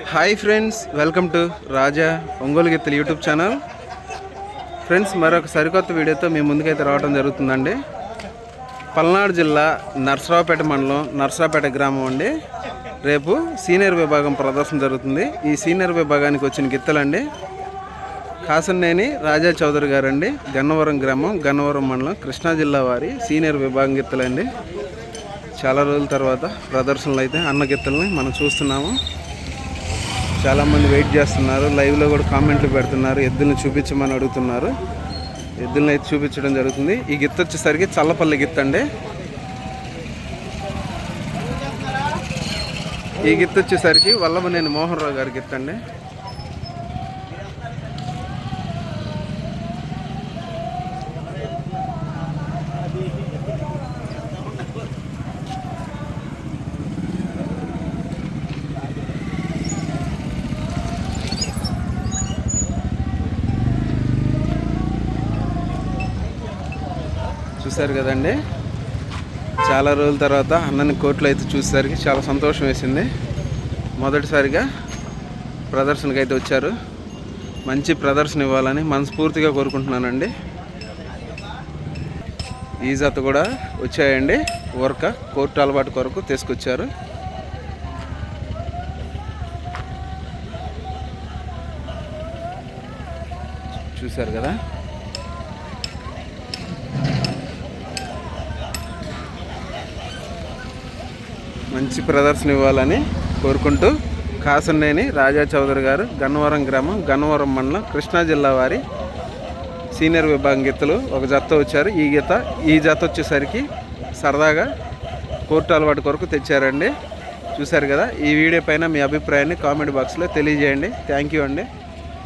Hi friends, welcome to రాజా ఒంగోలు గిత్తలు YouTube channel. Friends, మరొక సరికొత్త వీడియోతో మీ ముందుకైతే రావడం జరుగుతుందండి. పల్నాడు జిల్లా నర్సరావుపేట మండలం నర్సరావుపేట గ్రామం అండి. రేపు సీనియర్ విభాగం ప్రదర్శన జరుగుతుంది. ఈ సీనియర్ విభాగానికి వచ్చిన గిత్తలండి కాసన్నేని రాజా చౌదరి గారండి, గన్నవరం గ్రామం, గన్నవరం మండలం, కృష్ణా జిల్లా వారి సీనియర్ విభాగం గిత్తలండి. చాలా రోజుల తర్వాత ప్రదర్శనలు అయితే అన్న గిత్తలని మనం చూస్తున్నాము. చాలామంది వెయిట్ చేస్తున్నారు. లైవ్లో కూడా కామెంట్లు పెడుతున్నారు, ఎద్దులను చూపించమని అడుగుతున్నారు. ఎద్దులను అయితే చూపించడం జరుగుతుంది. ఈ గిత్త వచ్చేసరికి చల్లపల్లి గిత్త అండి. ఈ గిత్త వచ్చేసరికి వల్లభనేని మోహన్ రావు గారి గిత్త అండి. చూశారు కదండి, చాలా రోజుల తర్వాత అన్నని కోర్టులో అయితే చూసేసరికి చాలా సంతోషం వేసింది. మొదటిసారిగా ప్రదర్శనకు అయితే వచ్చారు. మంచి ప్రదర్శన ఇవ్వాలని మనస్ఫూర్తిగా కోరుకుంటున్నానండి. ఈ జత కూడా వచ్చాయండి. కోర్టు అలవాటు కొరకు తీసుకొచ్చారు. చూశారు కదా, మంచి ప్రదర్శన ఇవ్వాలని కోరుకుంటూ కాసన్నేని రాజా చౌదరి గారు, గన్నవరం గ్రామం, గన్నవరం మండలం, కృష్ణా జిల్లా వారి సీనియర్ విభాగం గిత్తలు ఒక జత వచ్చారు. ఈ జత వచ్చేసరికి సరదాగా కోర్టు అలవాటు కొరకు తెచ్చారండి. చూశారు కదా. ఈ వీడియో పైన మీ అభిప్రాయాన్ని కామెంట్ బాక్స్లో తెలియజేయండి. థ్యాంక్ యూ అండి.